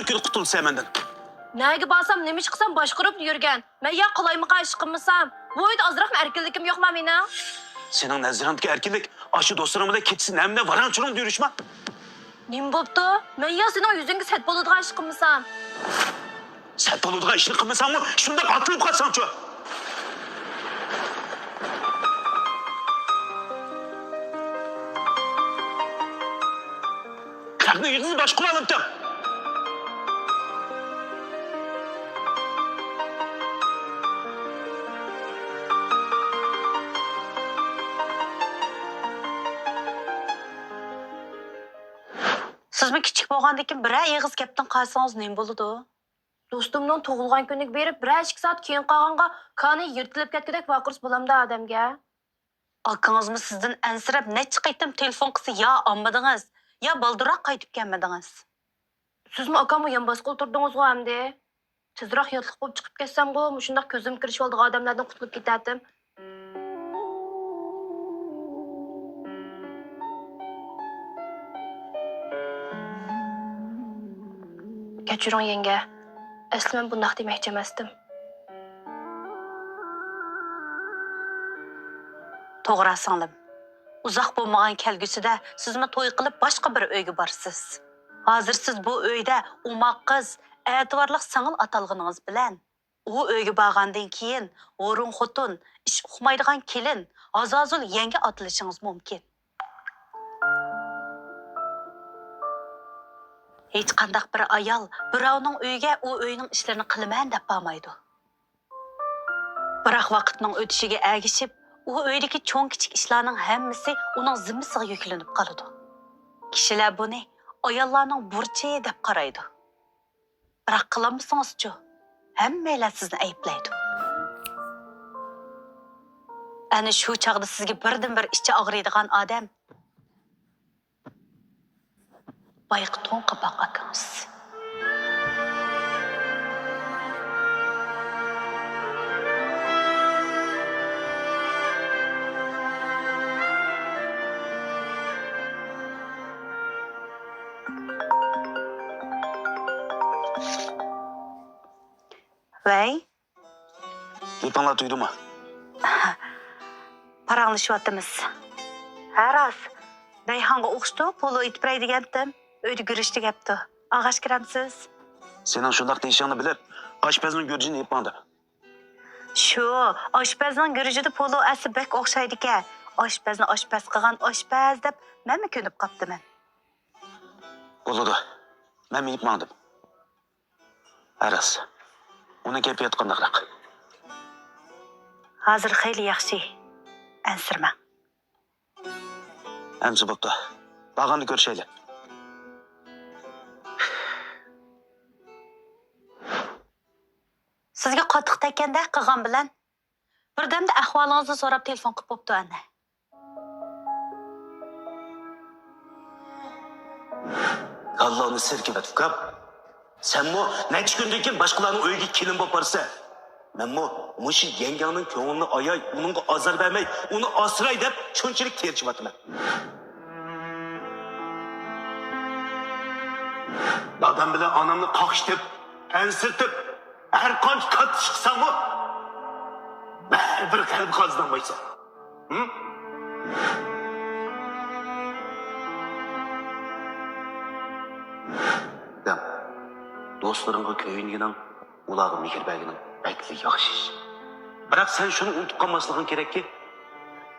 Gün kurtulsa benden. Neyge basam, neme çıksam başkurup yürgen. Ben ya kolayımı aşkımısam. Bu oyda azırak mı erkillikim yok mu benim? Senin nezirandaki erkeklik aşı dostlarımı da ketsin hem de varan çurun yürüşme. Neme boptu? Ben ya senin yüzünge set boluduğu aşkımısam. Sen doluduğuna işini kılmasan mı? Şunda atılıp kaçsan şu. Kırağını yüzünü baş kullanıp da. Siz mi kichik bo'lgandan bir eg'iz gapdan qalsangiz nima bo'ladi? Dostumның tug'ilgan kuniga berib, bir 2 soat keyin qolganga qani yirtilib ketgudek vaqurs bo'lamda odamga. Akangizmi sizdan ansirab necha qaytam telefon qilsa yo olmadingiz, yo baldiroq qaytib kelmadingiz. Sizmi akamı yanbas qilturdingiz g'o hamdi. Tezroq yotliq bo'lib chiqib ketsam-g'o, shundoq ko'zim kirishib oldigan odamlardan qutulib ketadim. Kechiring yenge. Asli men bundoq demoqchi emasdim. To'g'ri singlim. Uzoq bo'lmagan kelgusida sizmi to'y qilib boshqa bir uyga borsiz. Hozir siz bu uyda umoq qiz, e'tiborli singil atalganingiz bilan u uyga borgandan keyin o'rin xotun, ish uqmaydigan kelin, azozul yangi atilishingiz mumkin. Hech qandaq bir ayol birovning uyiga u uyning ishlarini qilaman deb bormaydi. Biroq vaqtning o'tishiga ergishib, u uydagi cho'ng kichik ishlarning hammasi uning zimmasiga yuklanib qoladi. Kishilar buni ayollarning burchi deb qaraydi. Biroq qilolmasangiz-chi, hammalar sizni ayblaydi. Ana shu chaqda sizga birdan-bir ichi og'riydigan odam bayıq to'n qabaq akangiz. Vay, İpanlar duydu mu? paranglashyottimiz. Ha rost. Rayhonga o'qishdi, polo itib beray degandim. Uyda görüştü yaptı. Ağaç kiramsiz. Senin şundak değişikliğini bilir. Aşpezinin görücünü yapmadı. Şu, aşpazning görücüde polo asli bek o'xshaydi ki. Aşpazni aşpaz qilgan aşpaz deb men mi ko'nib qopdiman? Boludu. Ben mi yapmadım? Aras. Onu gap yatqandaqroq. Hozir xeyli yaxshi. Ansirma. Emsi bo'pti. Bag'anni ko'rishaylik. Sizga qattiq tekkanda qilgan bilan birdamda ahvolingizni so'rab telefon qilib bo'pti ana. Allah'ını serkip et Fukam. Sen mu neç gündür ki başkalarının öyle kelin baparsa? Ben mu muşi yengenin köğününü ayay, onun azar vermey, onu asray deyip şunçilik tercih etme. Adam bile anamını kakıştıp, ensirtip, her kanç kat çıksa mı? Her bir kalbi kazanmaysa. Hı? Dem, dostlarınga köyüngenin, ulağı mehirberginin bekli yaxşı iş. Bırak sen şunu unutup kalmaslıqın gerek ki,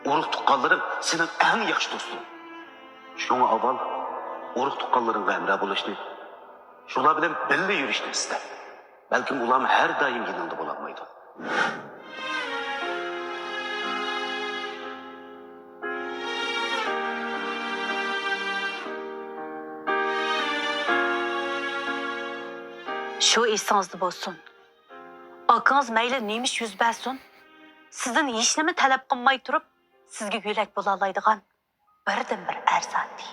uruk tuqqanların senin en yaxşı dostun. Şuna aval, uruk tuqqanların emre buluşunu, şuna bilen belli yürüyüşünü iste. Belki ulam her daim yanında bulamaydı. Şu esingizda bo'lsin. Akangiz mayli nemish yuz bersin, sizdan hech nima talab qilmay turib, sizga yo'lak bo'la oladigan birdan bir arzandi.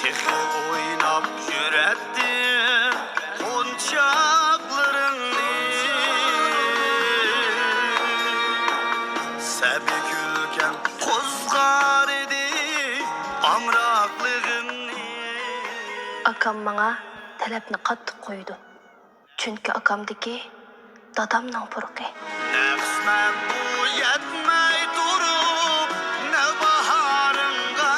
Tehi oynab yürətdim Qonçaqlarını Səbi gülkən qozgar idi Amraqlığını Akam bana talabni qattiq qo'ydi. Chunki akamdagi dadamning purqi. Ne kısmet bu yetmey durup ne baharınga.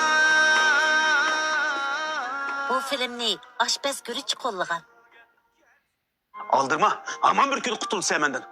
Bu filmni Aşpez Gürüç qo'llagan. Aldırma. Aman bir gün kurtulsa hemenden.